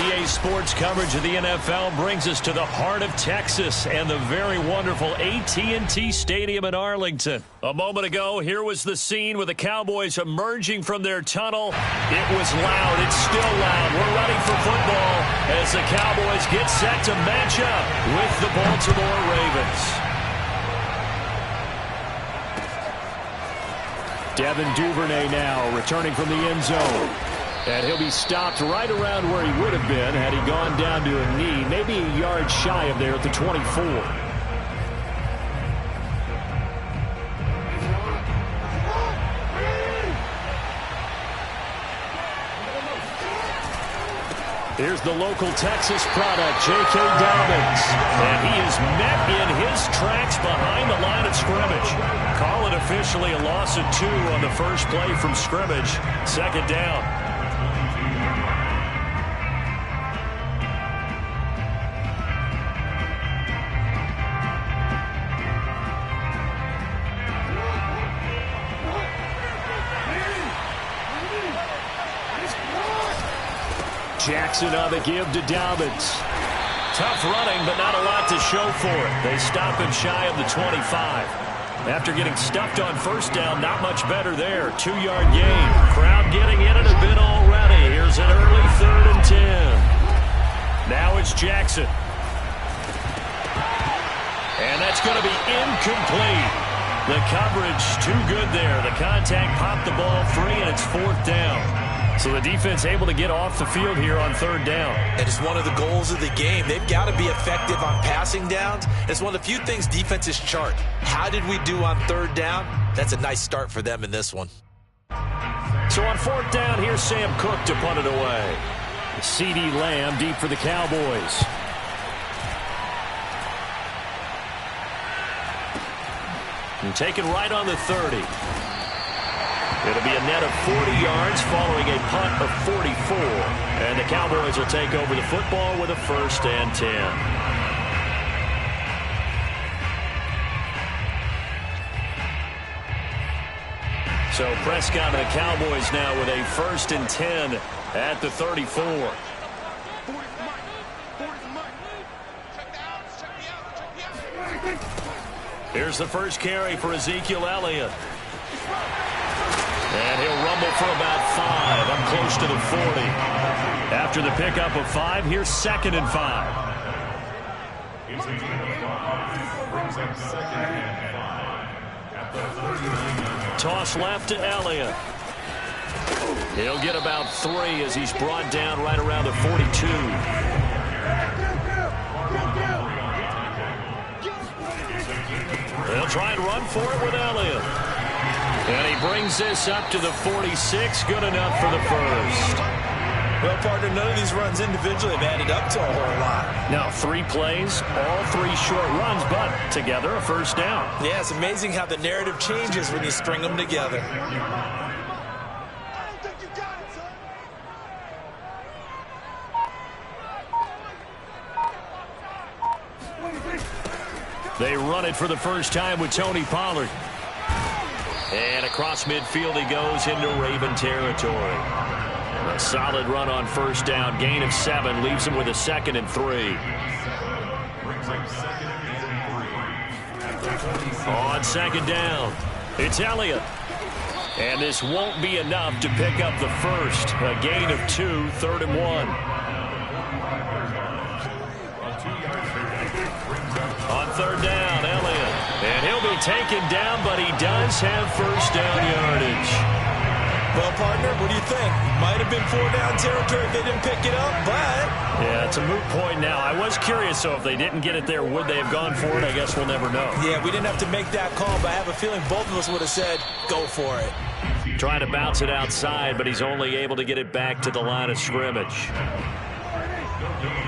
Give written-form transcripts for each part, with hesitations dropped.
EA Sports coverage of the NFL brings us to the heart of Texas and the very wonderful AT&T Stadium in Arlington. A moment ago, here was the scene with the Cowboys emerging from their tunnel. It was loud. It's still loud. We're ready for football as the Cowboys get set to match up with the Baltimore Ravens. Devin Duvernay now returning from the end zone. And he'll be stopped right around where he would have been had he gone down to a knee, maybe a yard shy of there at the 24. Here's the local Texas product, J.K. Dobbins. And he is met in his tracks behind the line of scrimmage. Call it officially a loss of 2 on the first play from scrimmage. Second down. Jackson on the give to Dobbins. Tough running, but not a lot to show for it. They stop him shy of the 25. After getting stuffed on first down, not much better there. 2-yard gain. Crowd getting in it a bit already. Here's an early 3rd and 10. Now it's Jackson. And that's going to be incomplete. The coverage too good there. The contact popped the ball free, and it's 4th down. So the defense able to get off the field here on 3rd down. It is one of the goals of the game. They've got to be effective on passing downs. It's one of the few things defenses chart. How did we do on 3rd down? That's a nice start for them in this one. So on 4th down, here's Sam Cook to punt it away. CeeDee Lamb deep for the Cowboys. And taken right on the 30. It'll be a net of 40 yards following a punt of 44. And the Cowboys will take over the football with a 1st and 10. So Prescott and the Cowboys now with a 1st and 10 at the 34. Here's the first carry for Ezekiel Elliott. And he'll rumble for about 5, up close to the 40. After the pickup of 5, here's 2nd and 5. Toss left to Elliott. He'll get about 3 as he's brought down right around the 42. They'll try and run for it with Elliott. And he brings this up to the 46. Good enough for the 1st. Well, partner, none of these runs individually have added up to a whole lot. Now 3 plays, all 3 short runs, but together a 1st down. Yeah, it's amazing how the narrative changes when you string them together. They run it for the first time with Tony Pollard. And across midfield he goes into Raven territory. A solid run on 1st down. Gain of 7 leaves him with a 2nd and 3. On 2nd down, it's Elliott. And this won't be enough to pick up the 1st. A gain of 2, 3rd and 1. On 3rd down, Elliott. And he'll be taken down, but he does have 1st down yardage. Well, partner, what do you think? Might have been 4-down territory if they didn't pick it up, but... Yeah, it's a moot point now. I was curious, so if they didn't get it there, would they have gone for it? I guess we'll never know. Yeah, we didn't have to make that call, but I have a feeling both of us would have said, go for it. Trying to bounce it outside, but he's only able to get it back to the line of scrimmage.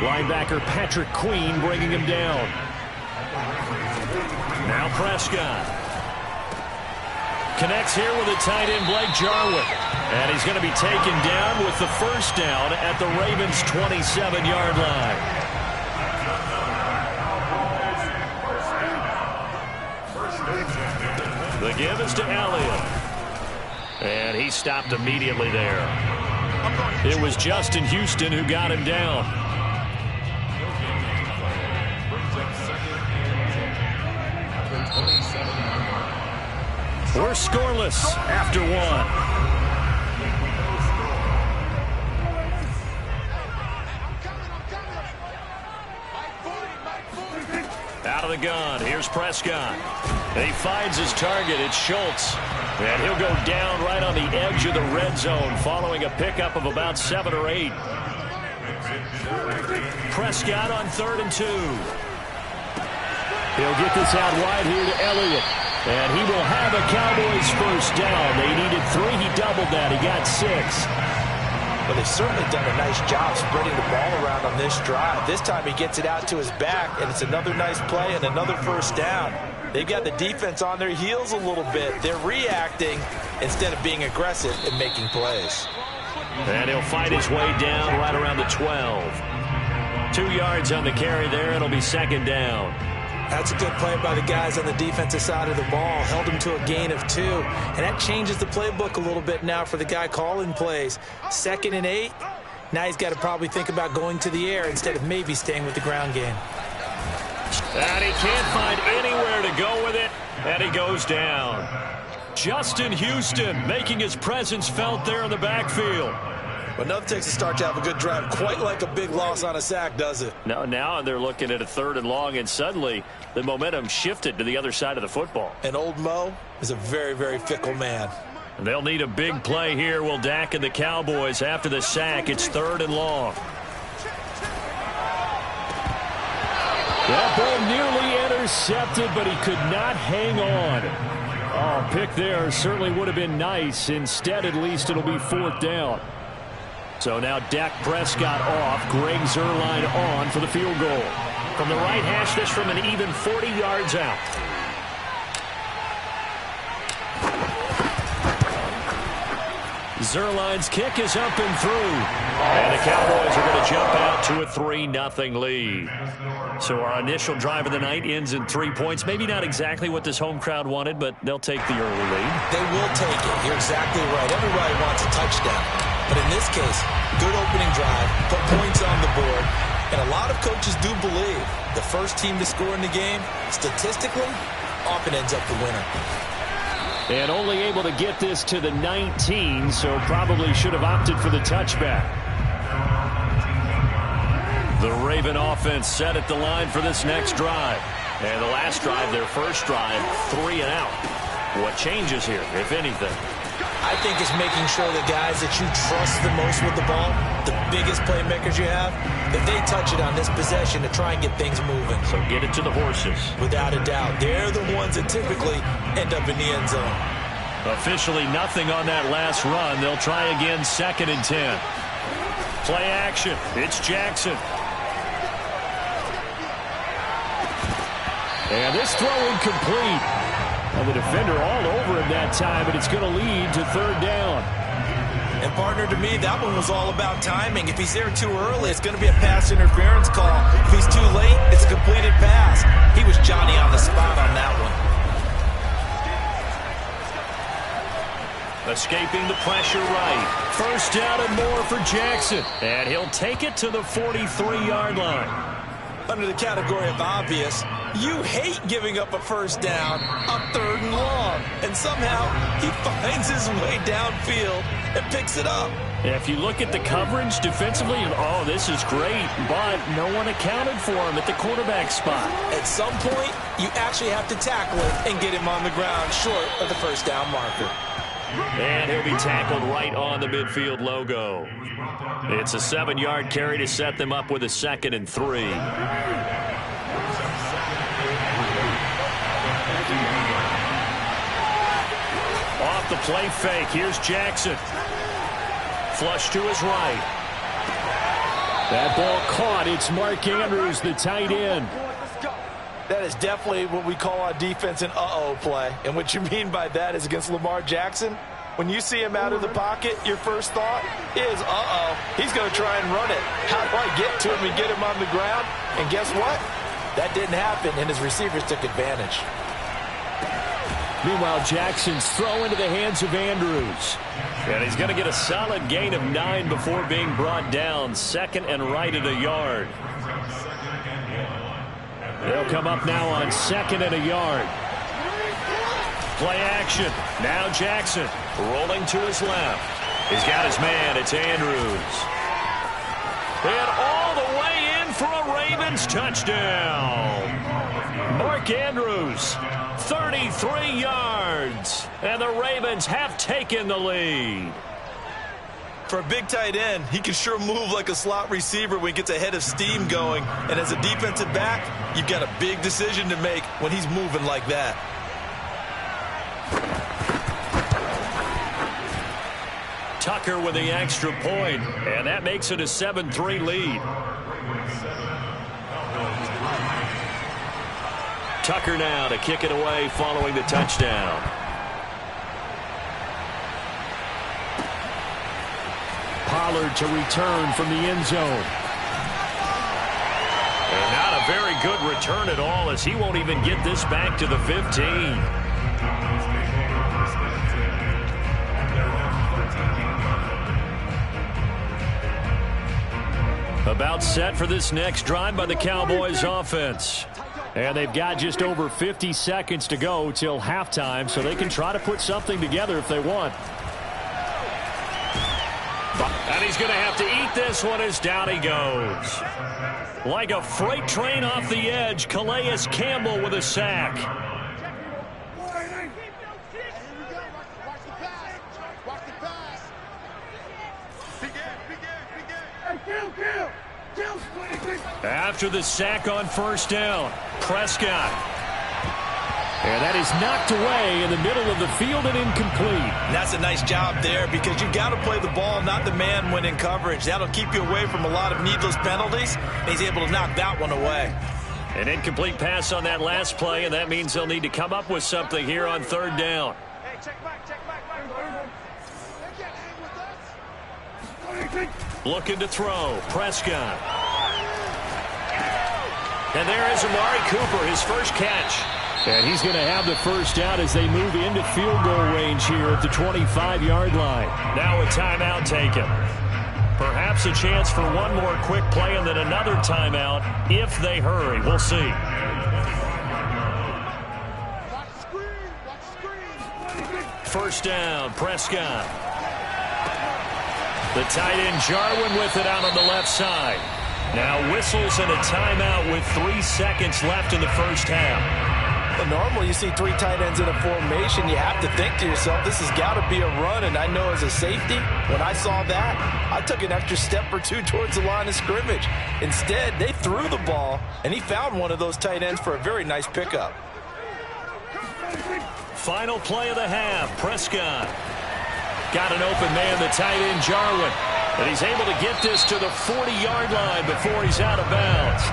Linebacker Patrick Queen bringing him down. Now Prescott. Connects here with a tight end, Blake Jarwin. And he's going to be taken down with the 1st down at the Ravens' 27-yard line. The give is to Elliott. And he stopped immediately there. It was Justin Houston who got him down. We're scoreless after one. Out of the gun, here's Prescott. He finds his target, it's Schultz. And he'll go down right on the edge of the red zone following a pickup of about 7 or 8. Prescott on 3rd and 2. He'll get this out wide here to Elliott. And he will have a Cowboys first down. They needed 3. He doubled that. He got 6. Well, they've certainly done a nice job spreading the ball around on this drive. This time he gets it out to his back, and it's another nice play and another first down. They've got the defense on their heels a little bit. They're reacting instead of being aggressive and making plays. And he'll fight his way down right around the 12. 2 yards on the carry there. It'll be 2nd down. That's a good play by the guys on the defensive side of the ball. Held him to a gain of 2. And that changes the playbook a little bit now for the guy calling plays. 2nd and 8. Now he's got to probably think about going to the air instead of maybe staying with the ground game. And he can't find anywhere to go with it. And he goes down. Justin Houston making his presence felt there in the backfield. But nothing takes a start to have a good drive quite like a big loss on a sack, does it? No, now they're looking at a 3rd and long, and suddenly the momentum shifted to the other side of the football. And old Mo is a very, very fickle man. They'll need a big play here. Will Dak and the Cowboys after the sack. It's 3rd and long. That ball nearly intercepted, but he could not hang on. Oh, pick there certainly would have been nice. Instead, at least it'll be 4th down. So now Dak Prescott off, Greg Zuerlein on for the field goal. From the right hash, this from an even 40 yards out. Zuerlein's kick is up and through. And the Cowboys are going to jump out to a 3-0 lead. So our initial drive of the night ends in 3 points. Maybe not exactly what this home crowd wanted, but they'll take the early lead. They will take it. You're exactly right. Everybody wants a touchdown. But in this case, good opening drive, put points on the board. And a lot of coaches do believe the first team to score in the game, statistically, often ends up the winner. And only able to get this to the 19, so probably should have opted for the touchback. The Raven offense set at the line for this next drive. And the last drive, their first drive, 3 and out. What changes here, if anything? I think it's making sure the guys that you trust the most with the ball, the biggest playmakers you have, that they touch it on this possession to try and get things moving. So get it to the horses. Without a doubt. They're the ones that typically end up in the end zone. Officially nothing on that last run. They'll try again, 2nd and 10. Play action. It's Jackson. And this throw incomplete. And the defender all over him that time, and it's going to lead to 3rd down. And, partner, to me, that one was all about timing. If he's there too early, it's going to be a pass interference call. If he's too late, it's a completed pass. He was Johnny on the spot on that one. Escaping the pressure right. First down and more for Jackson. And he'll take it to the 43-yard line. Under the category of obvious, you hate giving up a first down on 3rd and long. And somehow he finds his way downfield and picks it up. If you look at the coverage defensively, oh, this is great, but no one accounted for him at the quarterback spot. At some point, you actually have to tackle it and get him on the ground short of the first down marker. And he'll be tackled right on the midfield logo. It's a 7-yard carry to set them up with a 2nd and 3. Off the play fake, here's Jackson. Flush to his right. That ball caught. It's Mark Andrews, the tight end. That is definitely what we call on defense an uh-oh play. And what you mean by that is against Lamar Jackson, when you see him out of the pocket, your first thought is, uh-oh, he's going to try and run it. How do I get to him and get him on the ground? And guess what? That didn't happen, and his receivers took advantage. Meanwhile, Jackson's throw into the hands of Andrews. And he's going to get a solid gain of 9 before being brought down. Second and right at a yard. They'll come up now on second and a yard. Play action. Now Jackson rolling to his left. He's got his man. It's Andrews. And all the way in for a Ravens touchdown. Mark Andrews, 33 yards. And the Ravens have taken the lead. For a big tight end, he can sure move like a slot receiver when he gets a head of steam going. And as a defensive back, you've got a big decision to make when he's moving like that. Tucker with the extra point, and that makes it a 7-3 lead. Tucker now to kick it away following the touchdown. Pollard to return from the end zone. And not a very good return at all, as he won't even get this back to the 15. About set for this next drive by the Cowboys offense. And they've got just over 50 seconds to go till halftime, so they can try to put something together if they want. And he's going to have to eat this one as down he goes. Like a freight train off the edge, Calais Campbell with a sack. After the sack on first down, Prescott. And that is knocked away in the middle of the field and incomplete. And that's a nice job there because you've got to play the ball, not the man when in coverage. That'll keep you away from a lot of needless penalties. And he's able to knock that one away. An incomplete pass on that last play, and that means they'll need to come up with something here on third down. Hey, check back. Looking to throw. Prescott. And there is Amari Cooper, his first catch. And he's going to have the first down as they move into field goal range here at the 25-yard line. Now a timeout taken. Perhaps a chance for one more quick play and then another timeout if they hurry. We'll see. First down, Prescott. The tight end Jarwin with it out on the left side. Now whistles and a timeout with 3 seconds left in the first half. But normally you see 3 tight ends in a formation, you have to think to yourself, this has got to be a run. And I know as a safety, when I saw that, I took an extra step or two towards the line of scrimmage. Instead, they threw the ball, and he found one of those tight ends for a very nice pickup. Final play of the half, Prescott. Got an open man, the tight end Jarwin. And he's able to get this to the 40-yard line before he's out of bounds.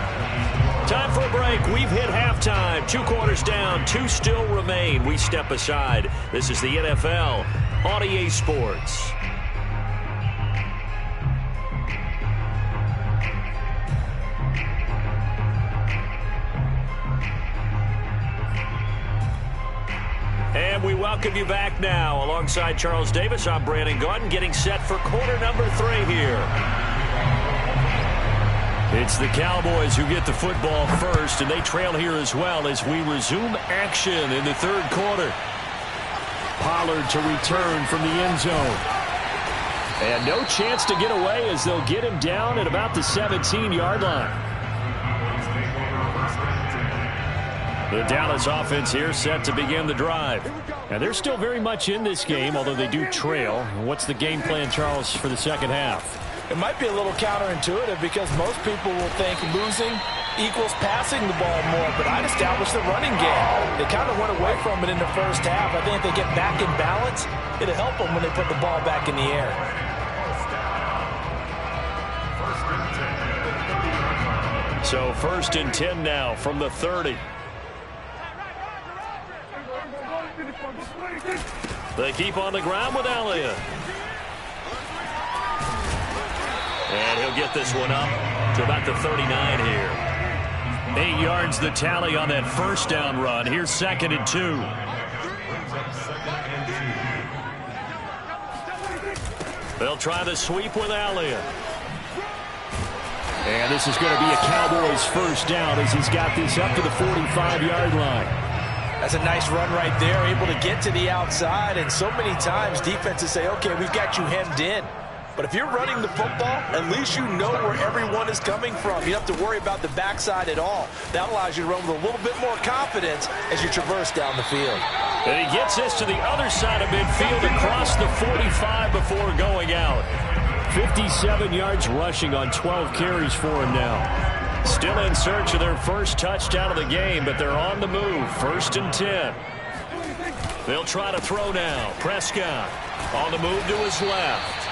Time for a break. We've hit halftime. 2 quarters down. 2 still remain. We step aside. This is the NFL on EA Sports. And we welcome you back now. Alongside Charles Davis, I'm Brandon Gaudin, getting set for quarter number 3 here. It's the Cowboys who get the football first, and they trail here as well as we resume action in the third quarter. Pollard to return from the end zone. And no chance to get away as they'll get him down at about the 17-yard line. The Dallas offense here set to begin the drive. And they're still very much in this game, although they do trail. What's the game plan, Charles, for the second half? It might be a little counterintuitive because most people will think losing equals passing the ball more, but I'd establish the running game. They kind of went away from it in the first half. I think if they get back in balance, it'll help them when they put the ball back in the air. So 1st and 10 now from the 30. They keep on the ground with Elliott. And he'll get this one up to about the 39 here. 8 yards the tally on that first down run. Here's 2nd and 2. They'll try the sweep with Elliott. And this is going to be a Cowboys first down as he's got this up to the 45-yard line. That's a nice run right there, able to get to the outside. And so many times defenses say, okay, we've got you hemmed in. But if you're running the football, at least you know where everyone is coming from. You don't have to worry about the backside at all. That allows you to run with a little bit more confidence as you traverse down the field. And he gets this to the other side of midfield across the 45 before going out. 57 yards rushing on 12 carries for him now. Still in search of their first touchdown of the game, but they're on the move. 1st and 10. They'll try to throw now. Prescott on the move to his left.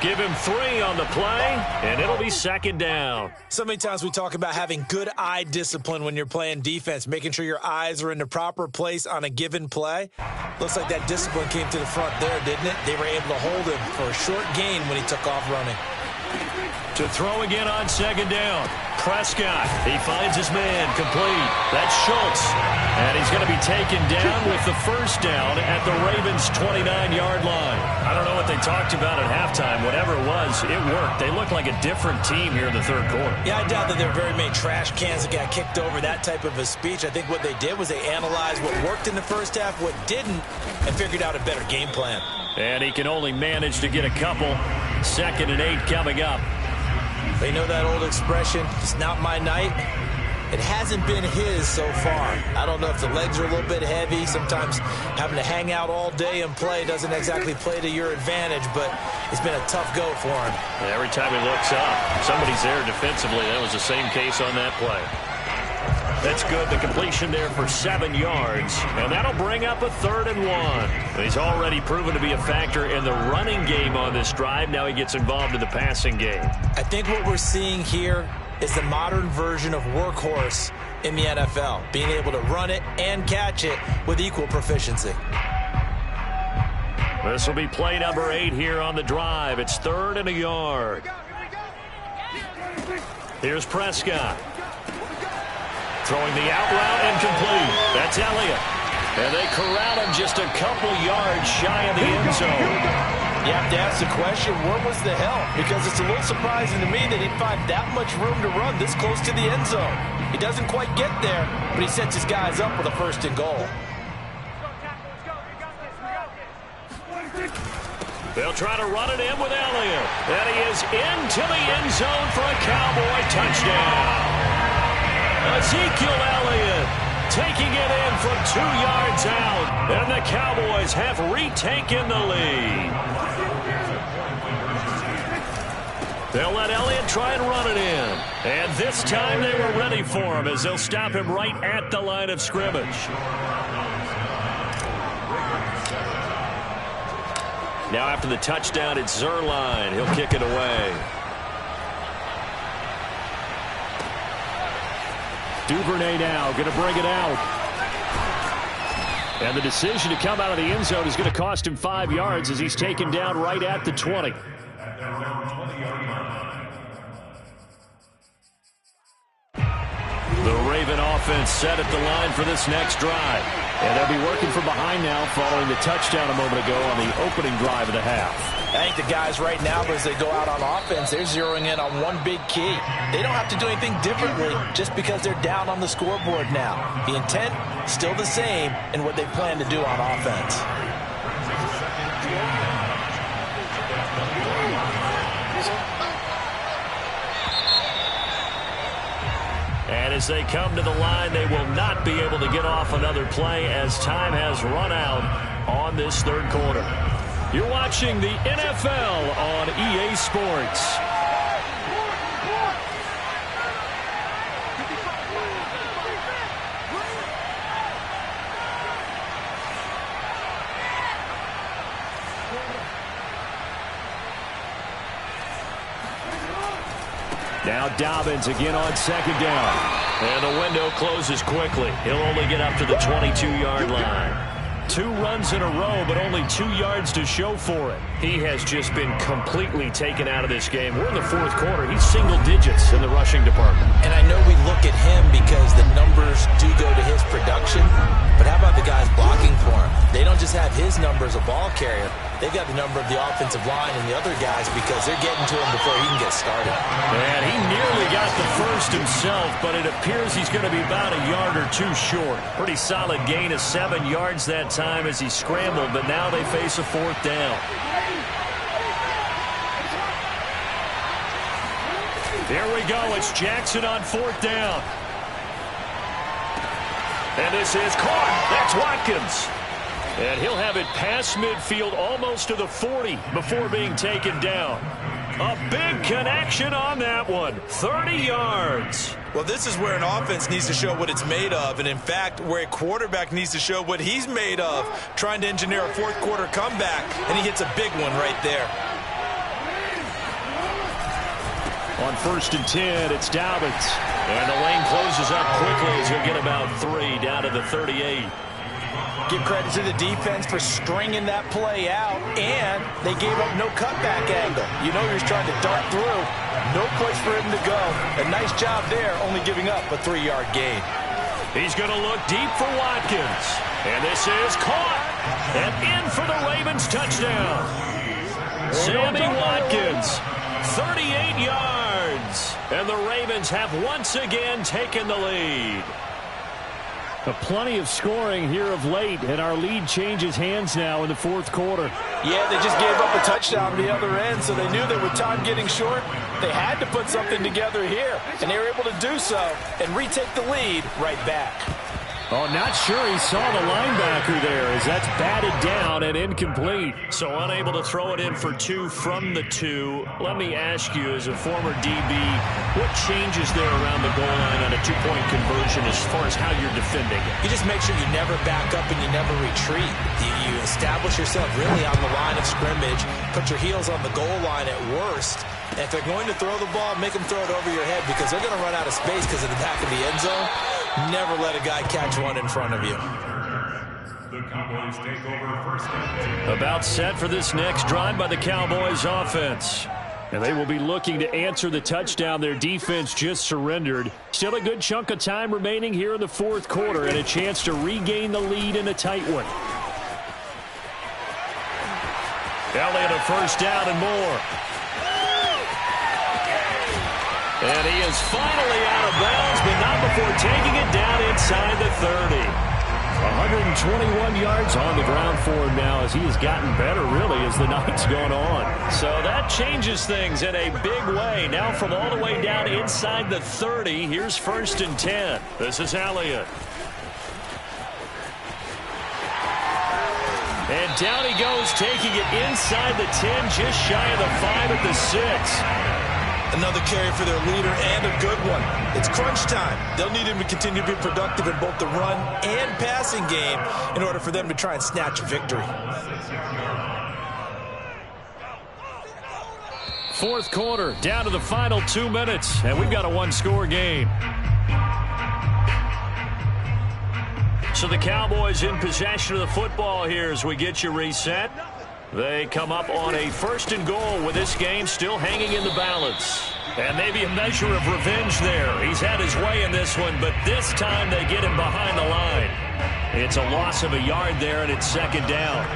Give him 3 on the play, and it'll be 2nd down. So many times we talk about having good eye discipline when you're playing defense, making sure your eyes are in the proper place on a given play. Looks like that discipline came to the front there, didn't it? They were able to hold him for a short gain when he took off running. To throw again on 2nd down. Prescott, he finds his man, complete. That's Schultz. And he's going to be taken down with the first down at the Ravens' 29-yard line. I don't know what they talked about at halftime. Whatever it was, it worked. They look like a different team here in the 3rd quarter. Yeah, I doubt that there were very many trash cans that got kicked over, that type of a speech. I think what they did was they analyzed what worked in the first half, what didn't, and figured out a better game plan. And he can only manage to get a couple. 2nd and 8 coming up. They know that old expression, it's not my night. It hasn't been his so far. I don't know if the legs are a little bit heavy. Sometimes having to hang out all day and play doesn't exactly play to your advantage, but it's been a tough go for him. Every time he looks up, somebody's there defensively. That was the same case on that play. That's good. The completion there for 7 yards. And that'll bring up a 3rd and 1. He's already proven to be a factor in the running game on this drive. Now he gets involved in the passing game. I think what we're seeing here is the modern version of workhorse in the NFL. Being able to run it and catch it with equal proficiency. This will be play number 8 here on the drive. It's 3rd and a yard. Here's Prescott. Throwing the out route and complete. That's Elliott. And they corral him just a couple yards shy of the end zone. You have to ask the question, where was the help? Because it's a little surprising to me that he'd find that much room to run this close to the end zone. He doesn't quite get there, but he sets his guys up with a 1st and goal. They'll try to run it in with Elliott. And he is into the end zone for a Cowboy touchdown. Ezekiel Elliott taking it in from 2 yards out. And the Cowboys have retaken the lead. They'll let Elliott try and run it in. And this time they were ready for him as they'll stop him right at the line of scrimmage. Now after the touchdown, it's Zerline. He'll kick it away. Duvernay now going to bring it out. And the decision to come out of the end zone is going to cost him 5 yards as he's taken down right at the 20. The Raven offense set at the line for this next drive. And they'll be working from behind now following the touchdown a moment ago on the opening drive of the half. I think the guys right now, as they go out on offense, they're zeroing in on one big key. They don't have to do anything differently just because they're down on the scoreboard now. The intent, still the same in what they plan to do on offense. And as they come to the line, they will not be able to get off another play as time has run out on this 3rd quarter. You're watching the NFL on EA Sports. Now Dobbins again on 2nd down. And the window closes quickly. He'll only get up to the 22-yard line. 2 runs in a row, but only 2 yards to show for it. He has just been completely taken out of this game. We're in the 4th quarter. He's single digits in the rushing department. And I know we look at him because the numbers do go to his production, but how about the guys blocking for him? They don't just have his number as a ball carrier. They've got the number of the offensive line and the other guys because they're getting to him before he can get started. And he nearly got the first himself, but it appears he's going to be about a yard or two short. Pretty solid gain of 7 yards that time as he scrambled, but now they face a 4th down. There we go. It's Jackson on 4th down. And this is caught. That's Watkins. And he'll have it past midfield almost to the 40 before being taken down. A big connection on that one. 30 yards. Well, this is where an offense needs to show what it's made of. And, in fact, where a quarterback needs to show what he's made of, trying to engineer a 4th quarter comeback. And he hits a big one right there. On 1st and 10, it's Dobbins. And the lane closes up quickly as he'll get about 3 down to the 38. Give credit to the defense for stringing that play out, and they gave up no cutback angle. You know he was trying to dart through. No place for him to go. A nice job there, only giving up a 3-yard gain. He's going to look deep for Watkins. And this is caught. And in for the Ravens touchdown. Sammy Watkins, 38 yards. And the Ravens have once again taken the lead. Plenty of scoring here of late, and our lead changes hands now in the 4th quarter. Yeah, they just gave up a touchdown on the other end, so they knew that with time getting short, they had to put something together here. And they were able to do so and retake the lead right back. Oh, not sure he saw the linebacker there as that's batted down and incomplete. So unable to throw it in for 2 from the 2. Let me ask you, as a former DB, what changes there around the goal line on a 2-point conversion as far as how you're defending it? You just make sure you never back up and you never retreat. You establish yourself really on the line of scrimmage, put your heels on the goal line at worst. And if they're going to throw the ball, make them throw it over your head because they're going to run out of space because of the back of the end zone. Never let a guy catch one in front of you. The Cowboys take over 1st down. About set for this next drive by the Cowboys offense. And they will be looking to answer the touchdown their defense just surrendered. Still a good chunk of time remaining here in the 4th quarter and a chance to regain the lead in a tight one. Elliott a 1st down and more. And he is finally out of bounds, but not before taking it down inside the 30. 121 yards on the ground for him now as he has gotten better, really, as the night's gone on. So that changes things in a big way. Now from all the way down inside the 30, here's 1st and 10. This is Elliott. And down he goes, taking it inside the 10, just shy of the 5 at the 6. Another carry for their leader and a good one. It's crunch time. They'll need him to continue to be productive in both the run and passing game in order for them to try and snatch a victory. 4th quarter, down to the final 2 minutes, and we've got a 1-score game. So the Cowboys in possession of the football here as we get you reset. They come up on a 1st and goal with this game still hanging in the balance. And maybe a measure of revenge there. He's had his way in this one, but this time they get him behind the line. It's a loss of a yard there, and it's 2nd down.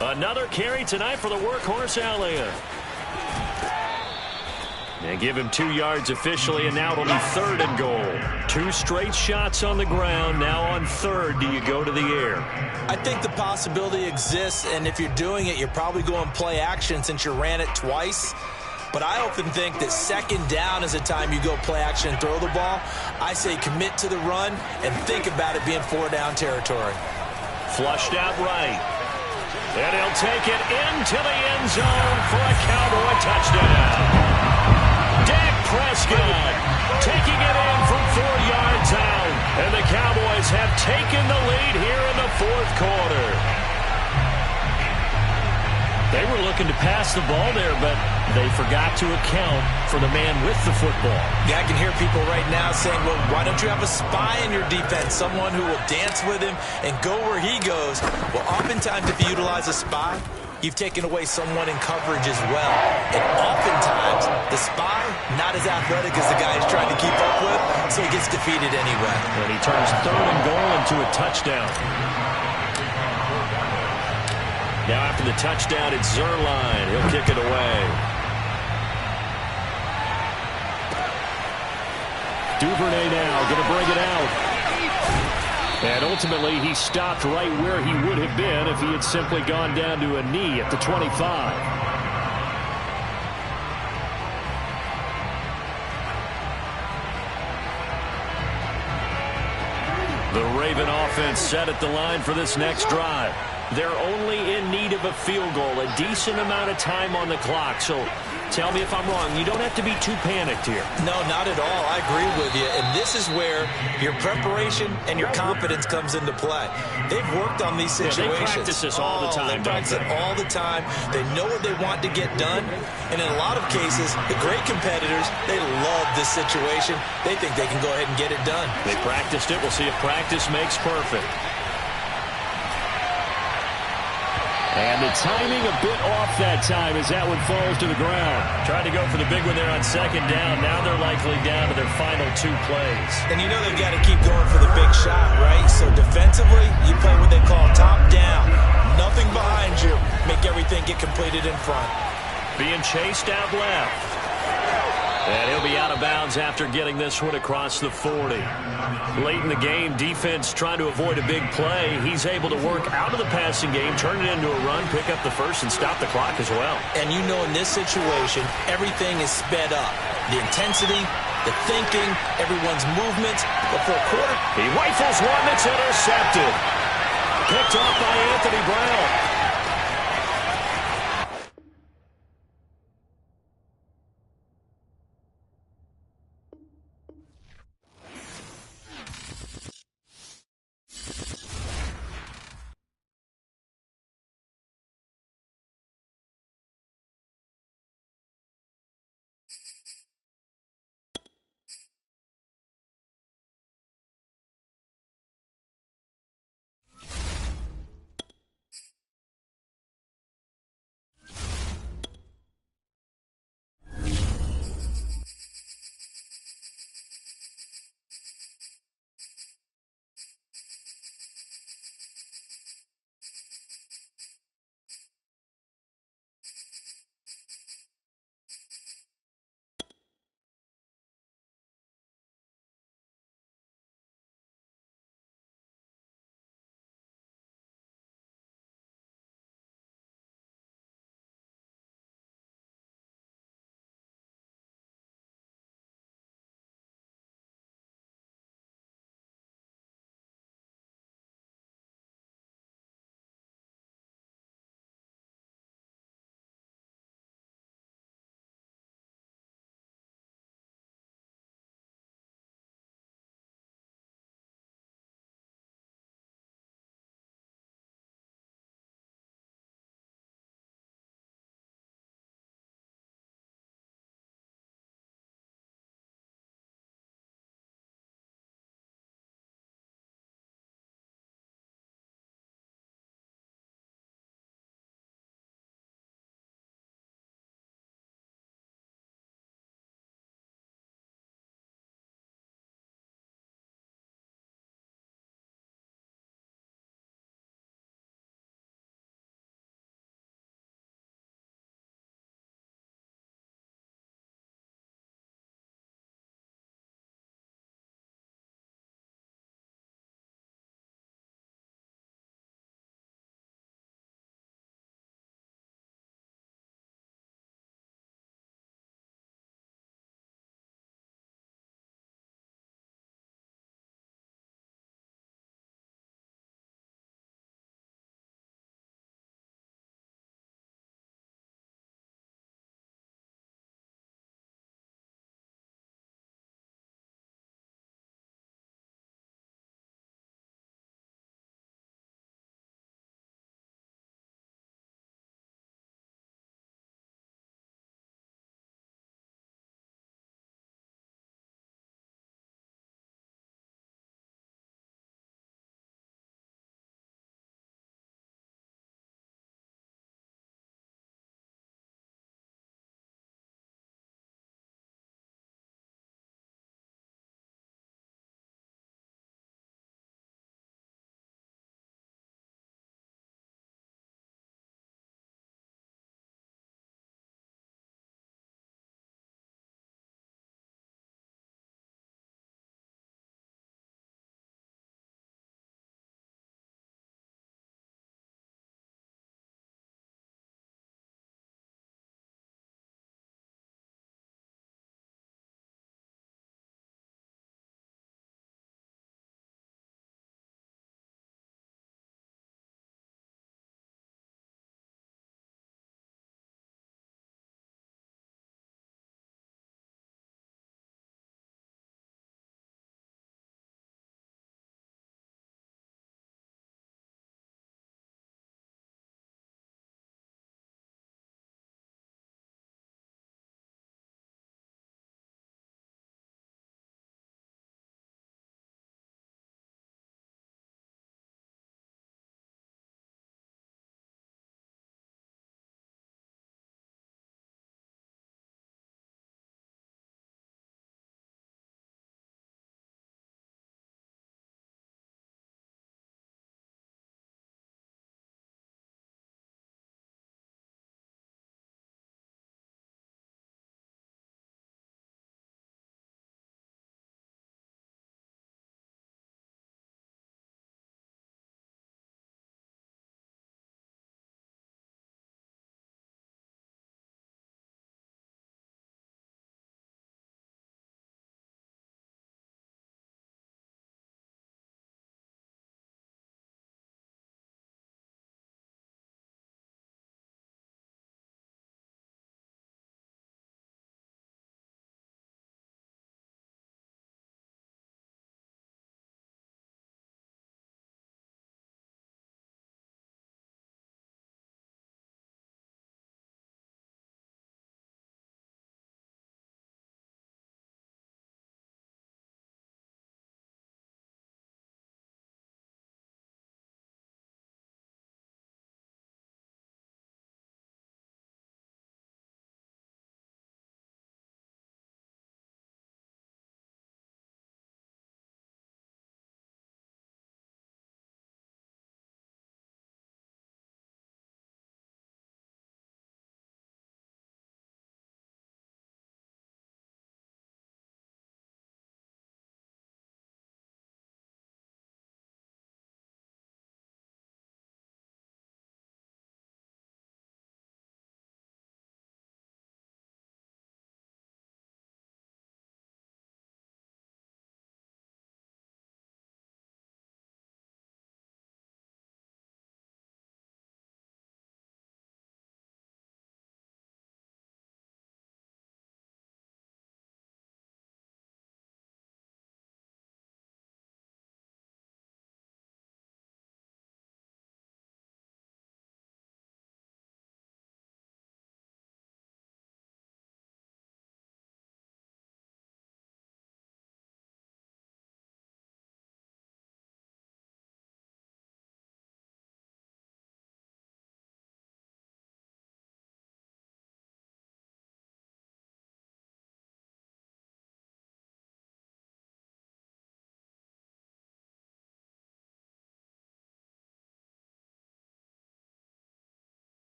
Another carry tonight for the workhorse Elliott. And give him 2 yards officially, and now it'll be 3rd and goal. 2 straight shots on the ground. Now on 3rd, do you go to the air? I think the possibility exists, and if you're doing it, you're probably going play action since you ran it twice. But I often think that 2nd down is a time you go play action and throw the ball. I say commit to the run and think about it being 4-down territory. Flushed out right. And he'll take it into the end zone for a Cowboy touchdown. Dak Prescott taking it in from 4 yards out. And the Cowboys have taken the lead here in the 4th quarter. They were looking to pass the ball there, but they forgot to account for the man with the football. Yeah, I can hear people right now saying, well, why don't you have a spy in your defense, someone who will dance with him and go where he goes? Well, oftentimes if you utilize a spy, you've taken away someone in coverage as well. And oftentimes, the spy, not as athletic as the guy he's trying to keep up with, so he gets defeated anyway. And he turns 3rd and goal into a touchdown. Now after the touchdown, it's Zerline. He'll kick it away. Duvernay now going to bring it out. And ultimately, he stopped right where he would have been if he had simply gone down to a knee at the 25. The Raven offense set at the line for this next drive. They're only in need of a field goal, a decent amount of time on the clock. So tell me if I'm wrong. You don't have to be too panicked here. No, not at all. I agree with you. And this is where your preparation and your confidence comes into play. They've worked on these situations. Yeah, they practice this all the time. They practice it all the time. They know what they want to get done. And in a lot of cases, the great competitors, they love this situation. They think they can go ahead and get it done. They practiced it. We'll see if practice makes perfect. And the timing a bit off that time as that one falls to the ground. Tried to go for the big one there on 2nd down. Now they're likely down to their final 2 plays. And you know they've got to keep going for the big shot, right? So defensively, you play what they call top down. Nothing behind you. Make everything get completed in front. Being chased out left. And he'll be out of bounds after getting this one across the 40. Late in the game, defense trying to avoid a big play. He's able to work out of the passing game, turn it into a run, pick up the first, and stop the clock as well. And you know in this situation, everything is sped up. The intensity, the thinking, everyone's movements. But for a quarter, he rifles one that's intercepted. Picked off by Anthony Brown.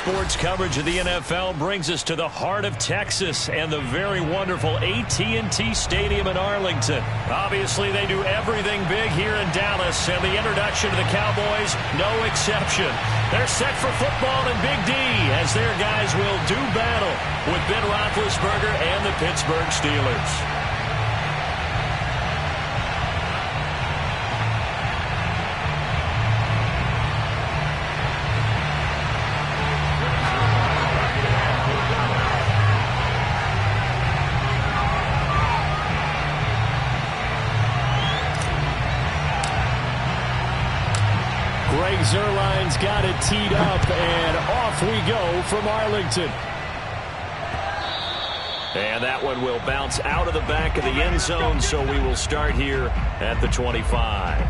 sports coverage of the NFL brings us to the heart of Texas and the very wonderful AT&T Stadium in Arlington. Obviously, they do everything big here in Dallas, and the introduction to the Cowboys, no exception. They're set for football in Big D as their guys will do battle with Ben Roethlisberger and the Pittsburgh Steelers. Zerline's got it teed up, and off we go from Arlington. And that one will bounce out of the back of the end zone, so we will start here at the 25.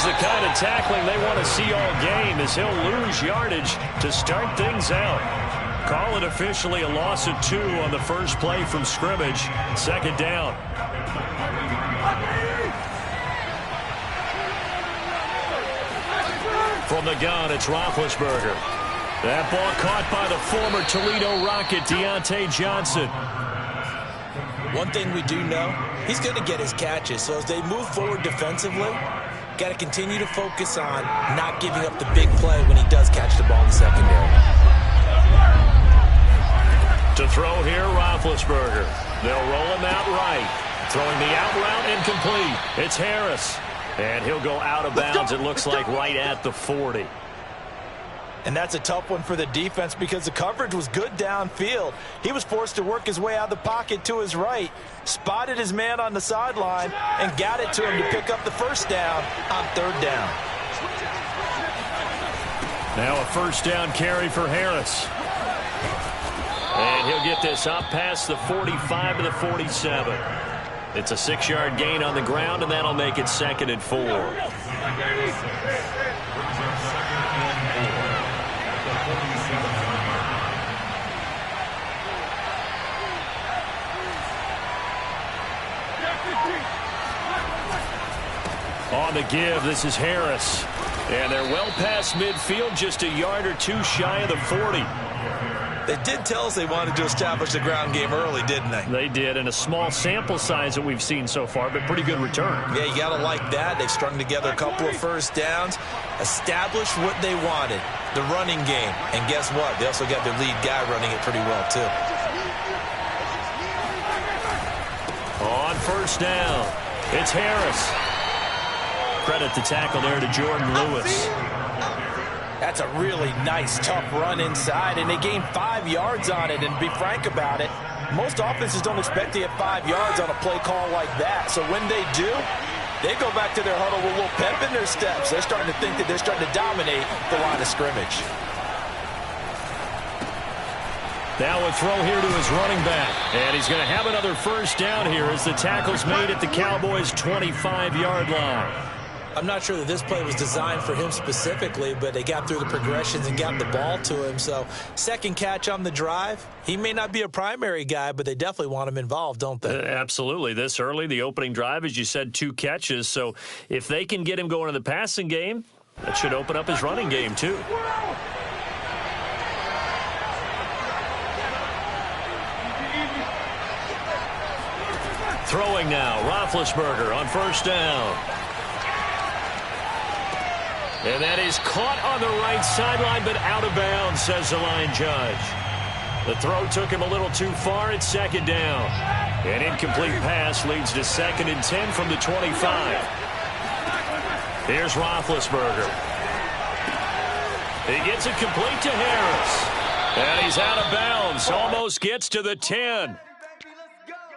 The kind of tackling they want to see all game as he'll lose yardage to start things out. Call it officially a loss of 2 on the first play from scrimmage. Second down. From the gun, it's Roethlisberger. That ball caught by the former Toledo Rocket, Deontay Johnson. One thing we do know, he's going to get his catches. So as they move forward defensively, got to continue to focus on not giving up the big play when he does catch the ball in the secondary. To throw here, Roethlisberger. They'll roll him out right. Throwing the out route incomplete. It's Harris. And he'll go out of bounds, it looks like, right at the 40. And that's a tough one for the defense because the coverage was good downfield. He was forced to work his way out of the pocket to his right, spotted his man on the sideline, and got it to him to pick up the first down on third down. Now a first down carry for Harris. And he'll get this up past the 45 to the 47. It's a 6-yard gain on the ground, and that'll make it 2nd and 4. On the give, this is Harris. And they're well past midfield, just a yard or 2 shy of the 40. They did tell us they wanted to establish the ground game early, didn't they? They did, and a small sample size that we've seen so far, but pretty good return. Yeah, you got to like that. They've strung together a couple of first downs, established what they wanted, the running game. And guess what? They also got their lead guy running it pretty well, too. On first down, it's Harris. Credit the tackle there to Jordan Lewis. That's a really nice, tough run inside, and they gained 5 yards on it. And to be frank about it, most offenses don't expect to get 5 yards on a play call like that. So when they do, they go back to their huddle with a little pep in their steps. They're starting to think that they're starting to dominate the line of scrimmage. Now a throw here to his running back. And he's going to have another first down here as the tackle's made at the Cowboys' 25-yard line. I'm not sure that this play was designed for him specifically, but they got through the progressions and got the ball to him. So second catch on the drive. He may not be a primary guy, but they definitely want him involved, don't they? Absolutely. This early, the opening drive, as you said, 2 catches. So if they can get him going in the passing game, that should open up his running game too. Throwing now, Roethlisberger on first down. And that is caught on the right sideline, but out of bounds, says the line judge. The throw took him a little too far. It's second down. An incomplete pass leads to 2nd and 10 from the 25. Here's Roethlisberger. He gets it complete to Harris. And he's out of bounds. Almost gets to the 10.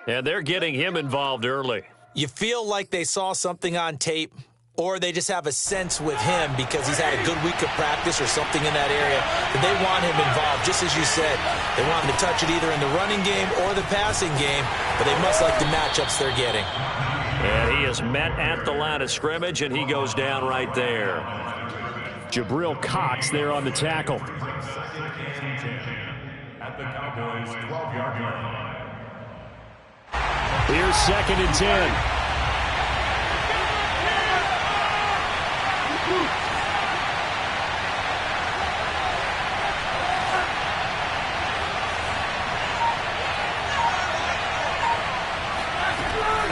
And they're getting him involved early. You feel like they saw something on tape or they just have a sense with him because he's had a good week of practice or something in that area that they want him involved. Just as you said, they want him to touch it either in the running game or the passing game, but they must like the matchups they're getting. And he is met at the line of scrimmage, and he goes down right there. Jabril Cox there on the tackle. At the Cowboys' 12-yard line. Here's 2nd and 10.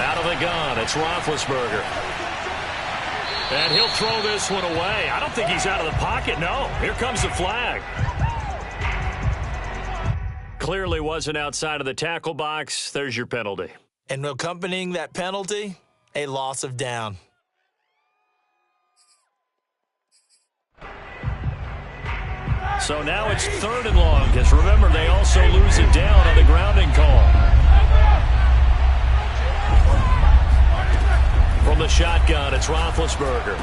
Out of the gun, it's Roethlisberger. And he'll throw this one away. I don't think he's out of the pocket, no. Here comes the flag. Clearly wasn't outside of the tackle box. There's your penalty. And accompanying that penalty, a loss of down. So now it's 3rd and long, because remember, they also lose it down on the grounding call. From the shotgun, it's Roethlisberger.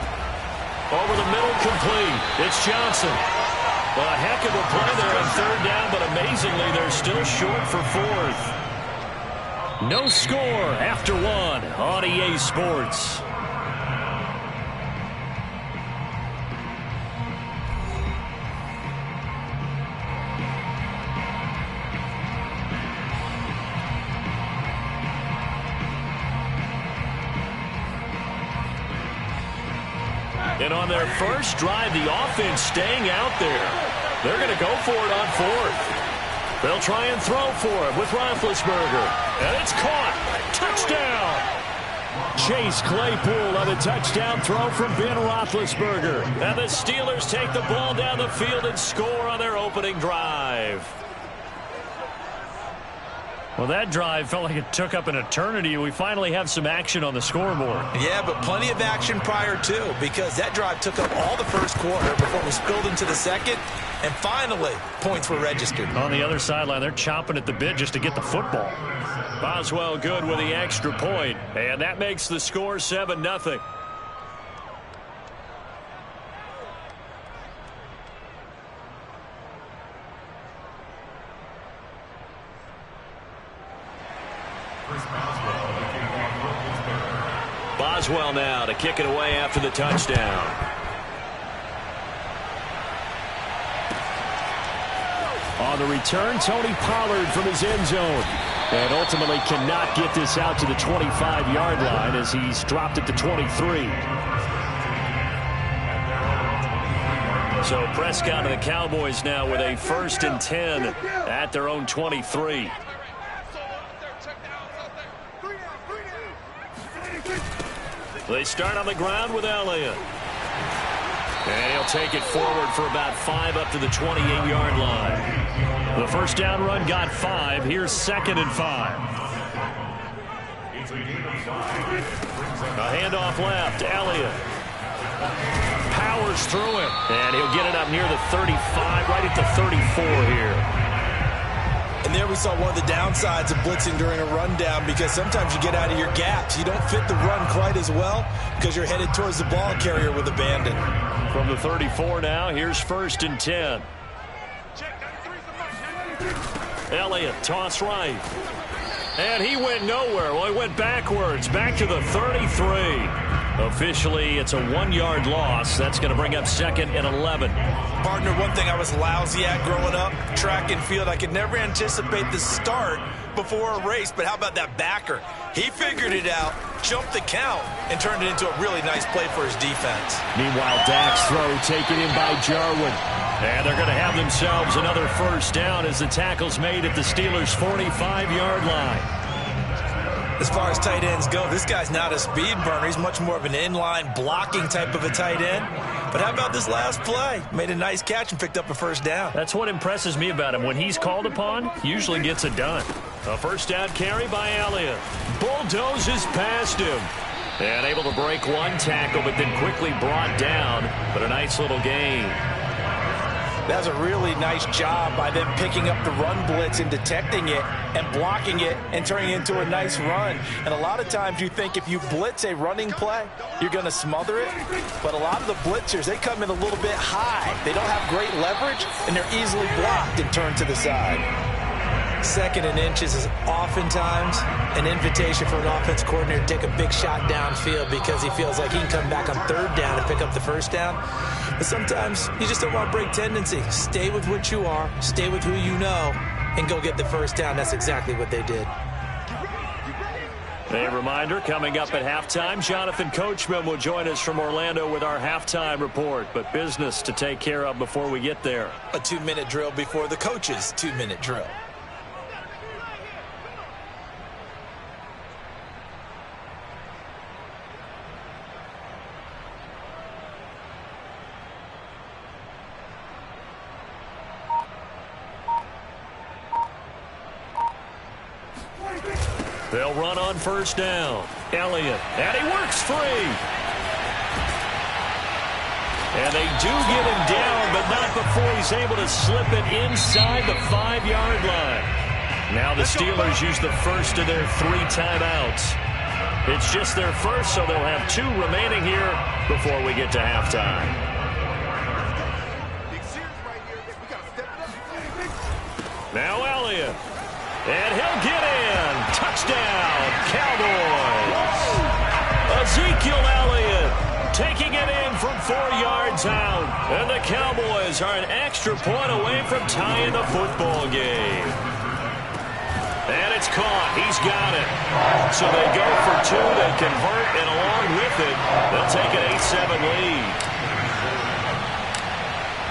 Over the middle, complete. It's Johnson. Well, a heck of a play there on 3rd down, but amazingly, they're still short for 4th. No score after 1 on EA Sports. And on their first drive, the offense staying out there. They're going to go for it on 4th. They'll try and throw for it with Roethlisberger. And it's caught. Touchdown. Chase Claypool on a touchdown throw from Ben Roethlisberger. And the Steelers take the ball down the field and score on their opening drive. Well, that drive felt like it took up an eternity. We finally have some action on the scoreboard. Yeah, but plenty of action prior to, because that drive took up all the first quarter before it was spilled into the second, and finally, points were registered. On the other sideline, they're chomping at the bit just to get the football. Boswell good with the extra point, and that makes the score 7-0. Boswell now to kick it away after the touchdown. On the return, Tony Pollard from his end zone. And ultimately cannot get this out to the 25-yard line as he's dropped it to 23. So Prescott and the Cowboys now with a 1st and 10 at their own 23. They start on the ground with Elliott. And he'll take it forward for about 5 up to the 28-yard line. The first down run got 5. Here's 2nd and 5. A handoff left. Elliott powers through it. And he'll get it up near the 35, right at the 34 here. And there we saw one of the downsides of blitzing during a rundown, because sometimes you get out of your gaps. You don't fit the run quite as well because you're headed towards the ball carrier with abandon. From the 34 now, here's 1st and 10. Elliott, toss right. And he went nowhere. Well, he went backwards, back to the 33. Officially, it's a 1-yard loss. That's going to bring up 2nd and 11. Partner, one thing I was lousy at growing up, track and field, I could never anticipate the start before a race, but how about that backer? He figured it out, jumped the count, and turned it into a really nice play for his defense. Meanwhile, Dak's throw taken in by Jarwin. And they're going to have themselves another 1st down as the tackle's made at the Steelers' 45-yard line. As far as tight ends go, this guy's not a speed burner. He's much more of an inline blocking type of a tight end. But how about this last play? Made a nice catch and picked up a 1st down. That's what impresses me about him. When he's called upon, he usually gets it done. A 1st down carry by Elliott. Bulldozes past him. And able to break one tackle, but then quickly brought down. But a nice little gain. That's a really nice job by them picking up the run blitz and detecting it and blocking it and turning it into a nice run. And a lot of times you think if you blitz a running play, you're going to smother it. But a lot of the blitzers, they come in a little bit high. They don't have great leverage, and they're easily blocked and turned to the side. Second and inches is oftentimes an invitation for an offense coordinator to take a big shot downfield because he feels like he can come back on third down and pick up the first down. But sometimes you just don't want to break tendency. Stay with what you are, stay with who you know, and go get the first down. That's exactly what they did. A reminder, coming up at halftime, Jonathan Coachman will join us from Orlando with our halftime report. But business to take care of before we get there. A 2-minute drill before the coach's 2-minute drill. They'll run on first down. Elliott, and he works free. And they do get him down, but not before he's able to slip it inside the 5-yard line. Now the Steelers use the first of their 3 timeouts. It's just their first, so they'll have 2 remaining here before we get to halftime. Now Elliott. And he'll get in. Touchdown, Cowboys. Ezekiel Elliott taking it in from 4 yards out. And the Cowboys are an extra point away from tying the football game. And it's caught. He's got it. So they go for 2. They convert, and along with it, they'll take an 8-7 lead.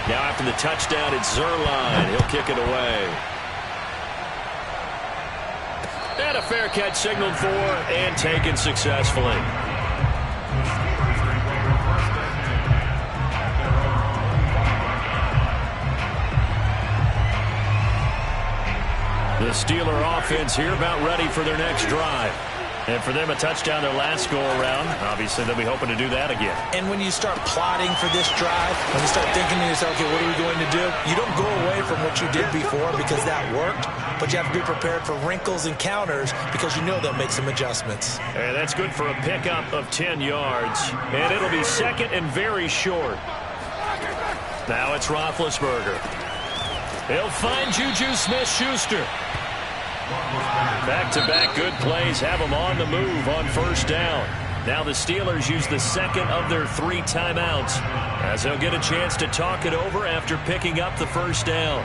Now after the touchdown, it's Zerline. He'll kick it away. And a fair catch signaled for and taken successfully. The Steeler offense here about ready for their next drive. And for them, a touchdown their last go-around. Obviously, they'll be hoping to do that again. And when you start plotting for this drive, when you start thinking to yourself, okay, what are we going to do? You don't go away from what you did before because that worked, but you have to be prepared for wrinkles and counters because you know they'll make some adjustments. And that's good for a pickup of 10 yards. And it'll be second and very short. Now it's Roethlisberger. He'll find Juju Smith-Schuster. Back-to-back good plays have them on the move on first down. Now the Steelers use the second of their 3 timeouts as they'll get a chance to talk it over after picking up the first down.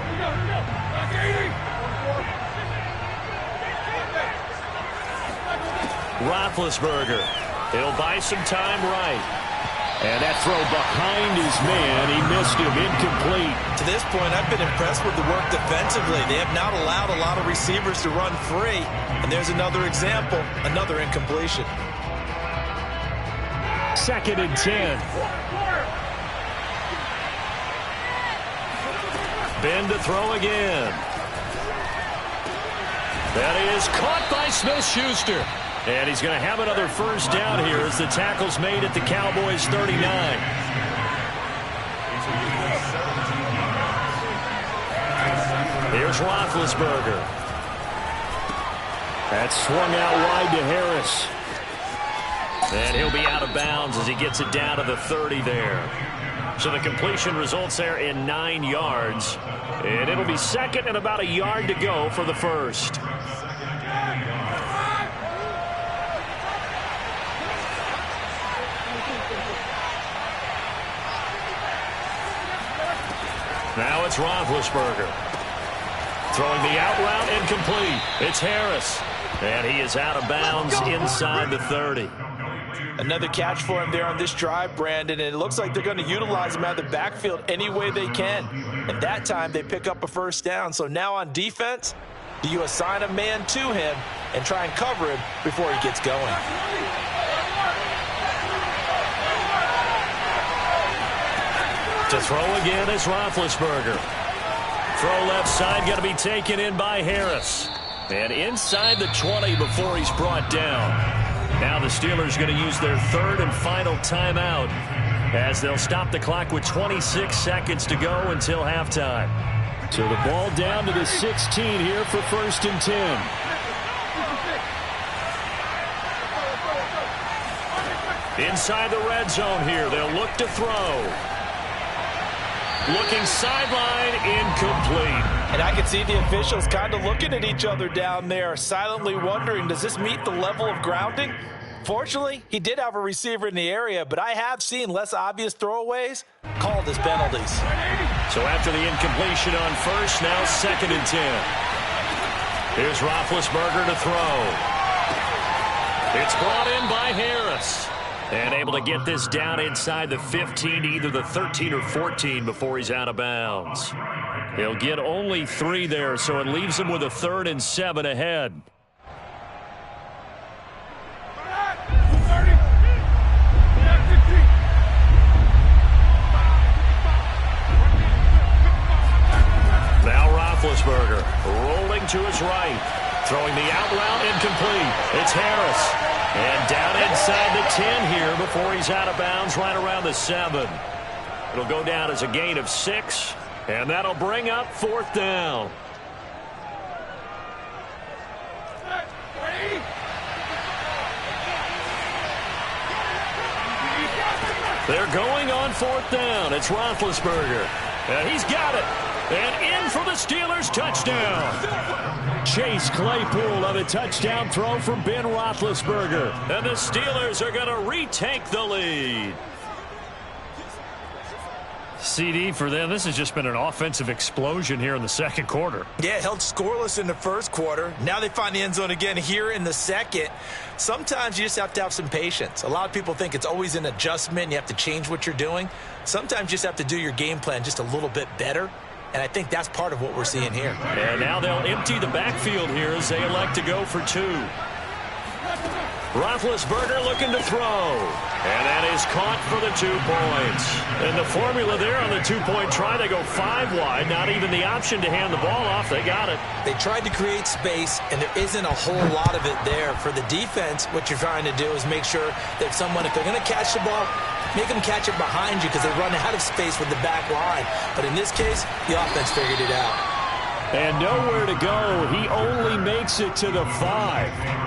Roethlisberger. He'll buy some time right. And that throw behind his man, he missed him, incomplete. To this point, I've been impressed with the work defensively. They have not allowed a lot of receivers to run free. And there's another example, another incompletion. 2nd and 10. Ben to throw again. That is caught by Smith-Schuster. And he's going to have another first down here as the tackle's made at the Cowboys' 39. Here's Roethlisberger. That's swung out wide to Harris. And he'll be out of bounds as he gets it down to the 30 there. So the completion results there in 9 yards. And it'll be second and about a yard to go for the first. Now it's Roethlisberger. Throwing the out route incomplete. It's Harris. And he is out of bounds inside the 30. Another catch for him there on this drive, Brandon, and it looks like they're going to utilize him out of the backfield any way they can. And that time they pick up a first down. So now on defense, do you assign a man to him and try and cover him before he gets going? To throw again is Roethlisberger. Throw left side, going to be taken in by Harris. And inside the 20 before he's brought down. Now the Steelers going to use their 3rd and final timeout as they'll stop the clock with 26 seconds to go until halftime. So the ball down to the 16 here for 1st and 10. Inside the red zone here, they'll look to throw. Looking sideline, incomplete. And I can see the officials kind of looking at each other down there, silently wondering, does this meet the level of grounding? Fortunately, he did have a receiver in the area, but I have seen less obvious throwaways called as penalties. So after the incompletion on first, now 2nd and 10. Here's Roethlisberger to throw. It's brought in by Harris. And able to get this down inside the 15, either the 13 or 14 before he's out of bounds. He'll get only 3 there, so it leaves him with a 3rd and 7 ahead. Now Roethlisberger rolling to his right. Throwing the out route, incomplete. It's Harris. And down inside the 10 here before he's out of bounds, right around the 7. It'll go down as a gain of 6, and that'll bring up 4th down. They're going on 4th down. It's Roethlisberger. And he's got it. And in for the Steelers touchdown. Chase Claypool on a touchdown throw from Ben Roethlisberger. And the Steelers are going to retake the lead. CD for them, this has just been an offensive explosion here in the 2nd quarter. Yeah, held scoreless in the 1st quarter. Now they find the end zone again here in the 2nd. Sometimes you just have to have some patience. A lot of people think it's always an adjustment. You have to change what you're doing. Sometimes you just have to do your game plan just a little bit better. And I think that's part of what we're seeing here. And now they'll empty the backfield here as they elect to go for 2. Roethlisberger looking to throw. And that is caught for the 2 points. And the formula there on the 2-point try, they go 5 wide. Not even the option to hand the ball off. They got it. They tried to create space, and there isn't a whole lot of it there. For the defense, what you're trying to do is make sure that if they're going to catch the ball, make them catch it behind you because they run out of space with the back line. But in this case, the offense figured it out. And nowhere to go. He only makes it to the 5.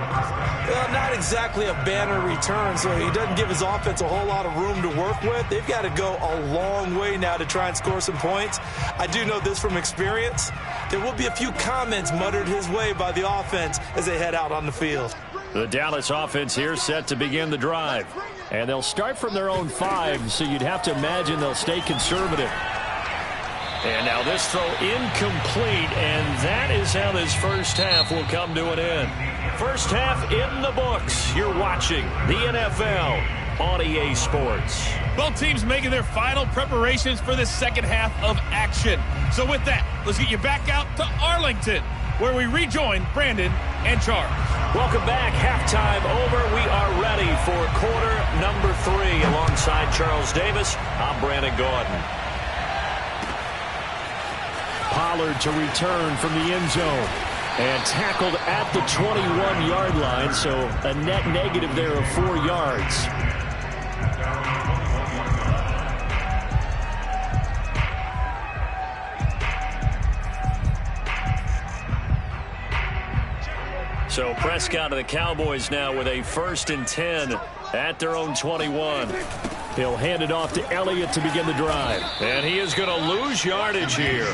Well, not exactly a banner return, so he doesn't give his offense a whole lot of room to work with. They've got to go a long way now to try and score some points. I do know this from experience. There will be a few comments muttered his way by the offense as they head out on the field. The Dallas offense here set to begin the drive. And they'll start from their own 5, so you'd have to imagine they'll stay conservative. And now this throw incomplete, and that is how this first half will come to an end. First half in the books. You're watching the NFL on EA Sports. Both teams making their final preparations for the second half of action. So with that, let's get you back out to Arlington, where we rejoin Brandon and Charles. Welcome back. Halftime over. We are ready for quarter number 3. Alongside Charles Davis, I'm Brandon Gordon. Pollard to return from the end zone. And tackled at the 21-yard line, so a net negative there of 4 yards. So Prescott of the Cowboys now with a 1st and 10 at their own 21. He'll hand it off to Elliott to begin the drive. And he is going to lose yardage here.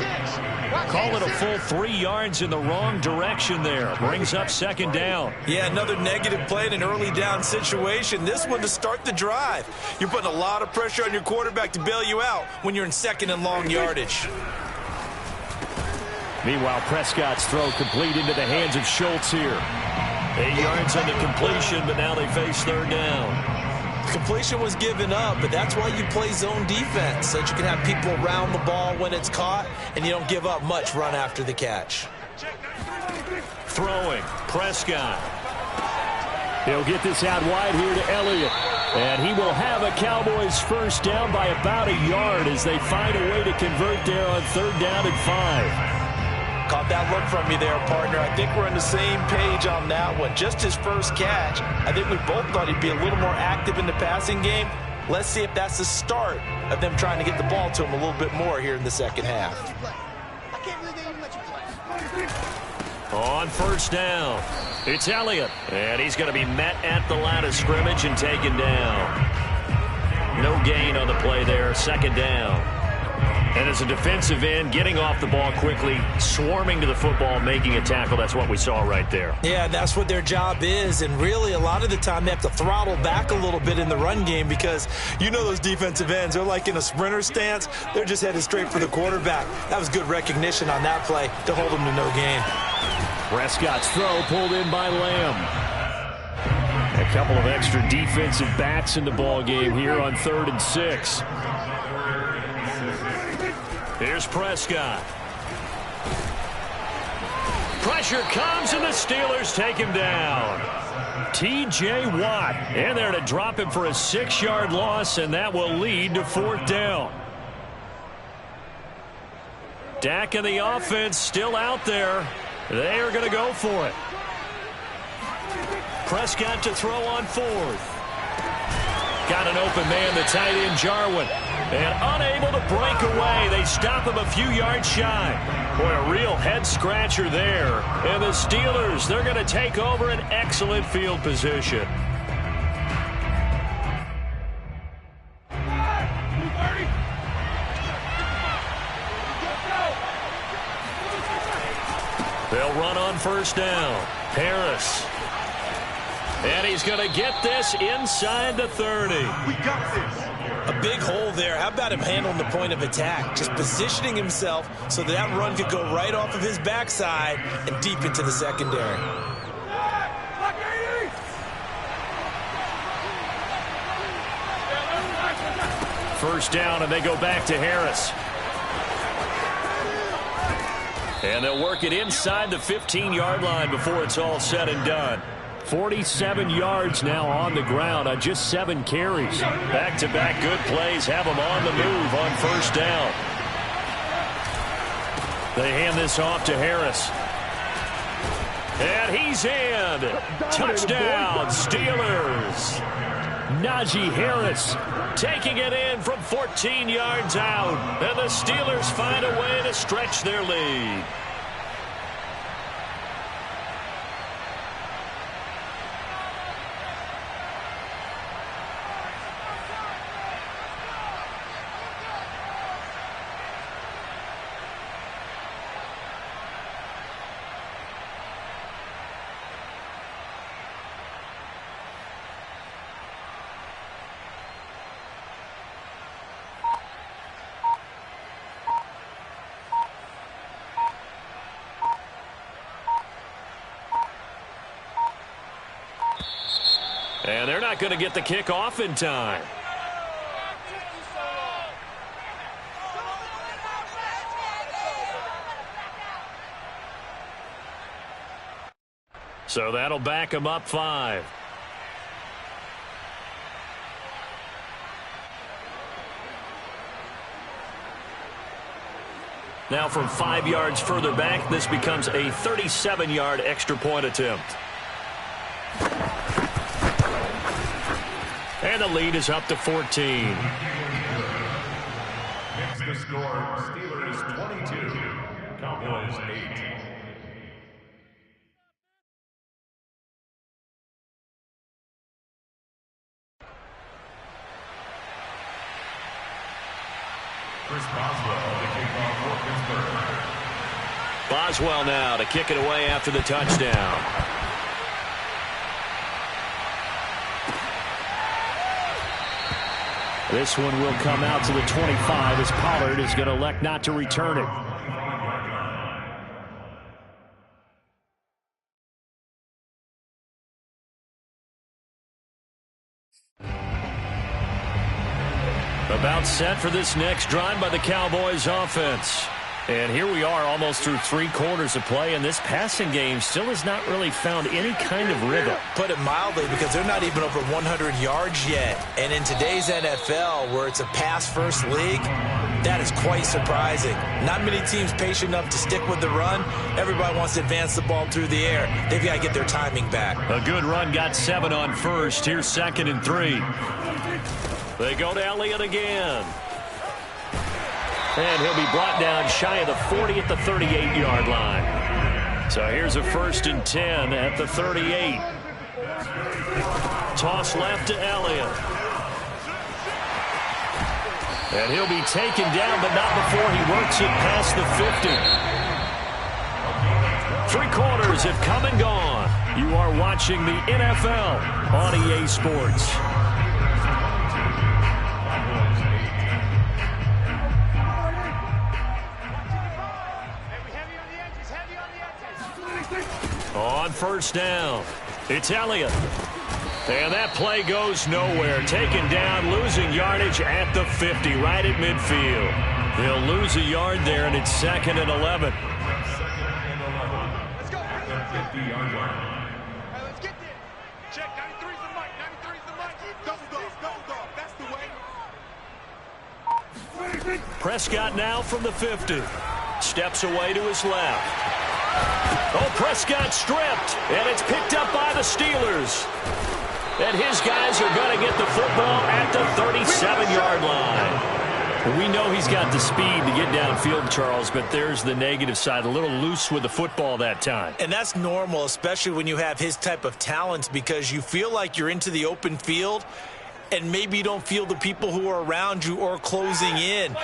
Call it a full 3 yards in the wrong direction there. Brings up 2nd down. Yeah, another negative play in an early down situation. This one to start the drive. You're putting a lot of pressure on your quarterback to bail you out when you're in 2nd and long yardage. Meanwhile, Prescott's throw complete into the hands of Schultz here. 8 yards on the completion, but now they face 3rd down. Completion was given up, but that's why you play zone defense, so that you can have people around the ball when it's caught, and you don't give up much run after the catch. Throwing, Prescott. He'll get this out wide here to Elliott. And he will have a Cowboys first down by about a yard as they find a way to convert there on 3rd down and 5. Caught that look from you there, partner. I think we're on the same page on that one. Just his first catch. I think we both thought he'd be a little more active in the passing game. Let's see if that's the start of them trying to get the ball to him a little bit more here in the second half. On first down, it's Elliott, and he's going to be met at the line of scrimmage and taken down. No gain on the play there, second down. And as a defensive end, getting off the ball quickly, swarming to the football, making a tackle, that's what we saw right there. Yeah, that's what their job is, and really a lot of the time they have to throttle back a little bit in the run game because you know those defensive ends, they're like in a sprinter stance. They're just headed straight for the quarterback. That was good recognition on that play to hold them to no gain. Prescott's throw pulled in by Lamb. A couple of extra defensive backs in the ball game here on 3rd and 6. Here's Prescott. Pressure comes, and the Steelers take him down. T.J. Watt in there to drop him for a 6-yard loss, and that will lead to 4th down. Dak and the offense still out there. They are going to go for it. Prescott to throw on 4th. Got an open man, the tight end Jarwin. And unable to break away. They stop him a few yards shy. Boy, a real head-scratcher there. And the Steelers, they're going to take over an excellent field position. They'll run on first down. Harris. And he's going to get this inside the 30. We got this. A big hole there. How about him handling the point of attack? Just positioning himself so that run could go right off of his backside and deep into the secondary. First down, and they go back to Harris. And they'll work it inside the 15-yard line before it's all said and done. 47 yards now on the ground on just 7 carries. Back-to-back good plays have them on the move on first down. They hand this off to Harris. And he's in. Touchdown, Steelers. Najee Harris taking it in from 14 yards out. And the Steelers find a way to stretch their lead. And they're not going to get the kick off in time. So that'll back them up 5. Now from 5 yards further back, this becomes a 37-yard extra point attempt. And the lead is up to 14. Next the score, Steelers 22, Cowboys 8. Chris Boswell to kick off for Pittsburgh. Boswell now to kick it away after the touchdown. This one will come out to the 25 as Pollard is going to elect not to return it. About set for this next drive by the Cowboys offense. And here we are almost through 3 quarters of play, and this passing game still has not really found any kind of rhythm. Put it mildly, because they're not even over 100 yards yet. And in today's NFL, where it's a pass-first league, that is quite surprising. Not many teams patient enough to stick with the run. Everybody wants to advance the ball through the air. They've got to get their timing back. A good run got 7 on first. Here's 2nd and 3. They go to Elliott again. And he'll be brought down shy of the 40 at the 38-yard line. So here's a 1st and 10 at the 38. Toss left to Elliott. And he'll be taken down, but not before he works it past the 50. 3 quarters have come and gone. You are watching the NFL on EA Sports. On 1st down, it's Elliott. And that play goes nowhere. Taken down, losing yardage at the 50, right at midfield. They'll lose a yard there, and it's 2nd and 11. Let's go. 50-yard line. Let's get there. Check, 93's the mic. 93's the mic. Double dog. That's the way. Prescott now from the 50. Steps away to his left. Oh, Prescott stripped, and it's picked up by the Steelers. And his guys are going to get the football at the 37-yard line. We know he's got the speed to get downfield, Charles, but there's the negative side. A little loose with the football that time. And that's normal, especially when you have his type of talents, because you feel like you're into the open field and maybe you don't feel the people who are around you or closing in.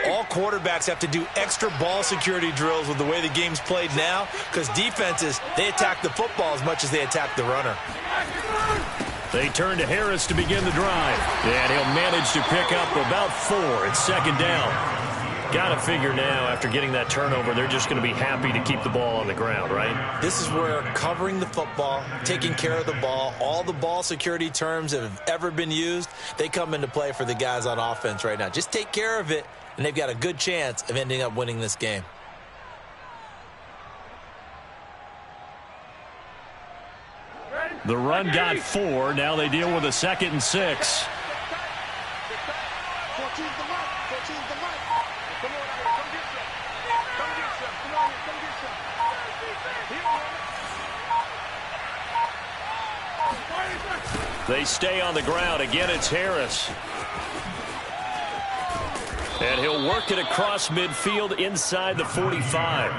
All quarterbacks have to do extra ball security drills with the way the game's played now, because defenses, they attack the football as much as they attack the runner. They turn to Harris to begin the drive. And he'll manage to pick up about 4. It's 2nd down. Got to figure now, after getting that turnover, they're just going to be happy to keep the ball on the ground, right? This is where covering the football, taking care of the ball, all the ball security terms that have ever been used, they come into play for the guys on offense right now. Just take care of it, and they've got a good chance of ending up winning this game. The run got 4. Now they deal with a 2nd and 6. They stay on the ground. Again, it's Harris. And he'll work it across midfield inside the 45.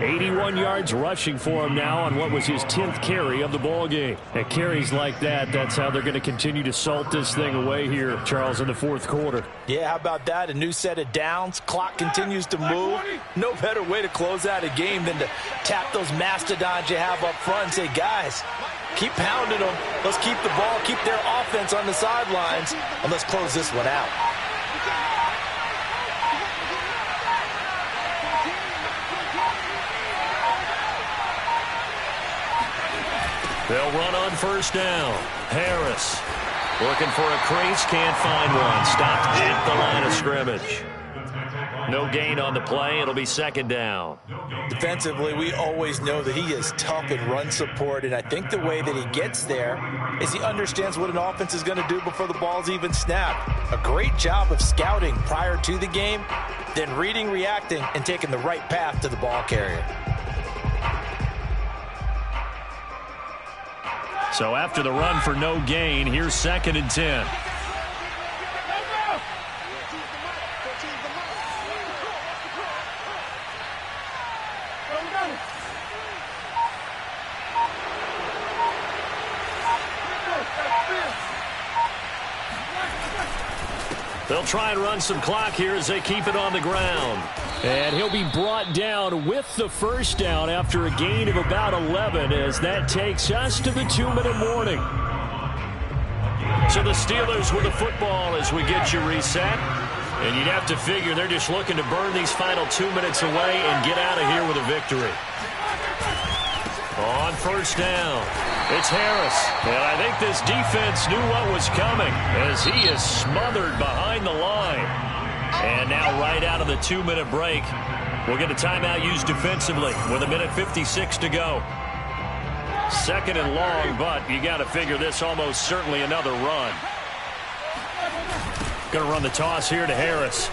81 yards rushing for him now on what was his 10th carry of the ball game. And carries like that, that's how they're going to continue to salt this thing away here, Charles, in the 4th quarter. Yeah, how about that? A new set of downs. Clock continues to move. No better way to close out a game than to tap those mastodons you have up front and say, guys, keep pounding them. Let's keep the ball, keep their offense on the sidelines, and let's close this one out. They'll run on 1st down. Harris looking for a crease, can't find one. Stopped at the line of scrimmage. No gain on the play. It'll be 2nd down. Defensively, we always know that he is tough in run support, and I think the way that he gets there is he understands what an offense is going to do before the ball's even snapped. A great job of scouting prior to the game, then reading, reacting, and taking the right path to the ball carrier. So after the run for no gain, here's 2nd and 10. They'll try and run some clock here as they keep it on the ground. And he'll be brought down with the 1st down after a gain of about 11, as that takes us to the 2-minute warning. So the Steelers with the football as we get you reset. And you'd have to figure they're just looking to burn these final 2 minutes away and get out of here with a victory. On 1st down, it's Harris. And I think this defense knew what was coming as he is smothered behind the line. And now right out of the 2-minute break, we'll get a timeout used defensively with 1:56 to go. 2nd and long, but you got to figure this almost certainly another run. Going to run the toss here to Harris.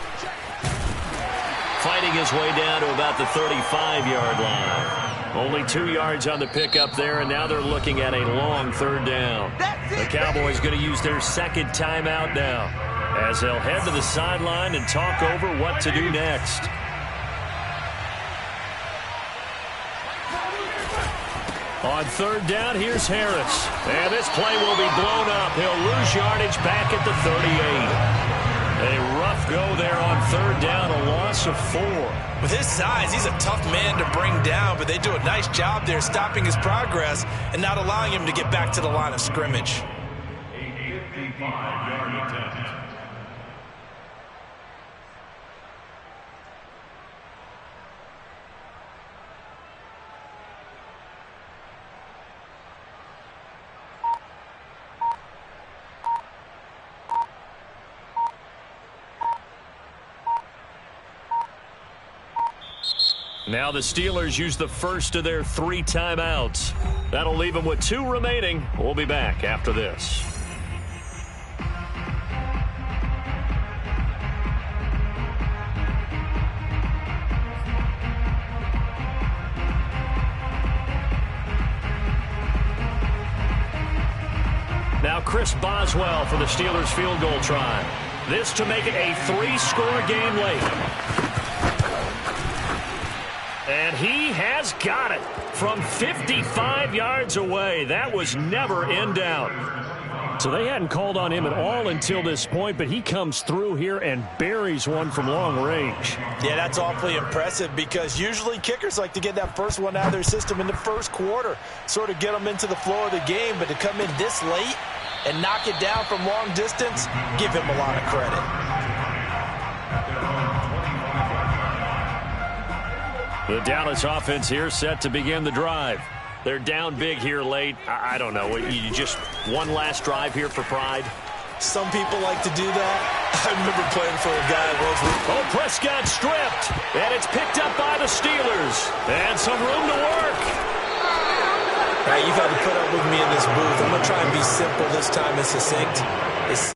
Fighting his way down to about the 35-yard line. Only 2 yards on the pickup there, and now they're looking at a long 3rd down. The Cowboys going to use their 2nd timeout now as they'll head to the sideline and talk over what to do next. On third down, here's Harris. And this play will be blown up. He'll lose yardage back at the 38. A rough go there on third down, a loss of 4. With his size, he's a tough man to bring down, but they do a nice job there stopping his progress and not allowing him to get back to the line of scrimmage. A 55-yard attempt. Now the Steelers use the first of their 3 timeouts. That'll leave them with 2 remaining. We'll be back after this. Now Chris Boswell for the Steelers field goal try. This to make it a 3-score game late. And he has got it from 55 yards away. That was never in doubt. So they hadn't called on him at all until this point, but he comes through here and buries one from long range. Yeah, that's awfully impressive because usually kickers like to get that first one out of their system in the first quarter, sort of get them into the flow of the game, but to come in this late and knock it down from long distance, give him a lot of credit. The Dallas offense here set to begin the drive. They're down big here late. I don't know. You just one last drive here for pride? Some people like to do that. I remember playing for a guy once. Oh, Prescott stripped. And it's picked up by the Steelers. And some room to work. All right, you've had to put up with me in this booth. I'm going to try and be simple this time and succinct.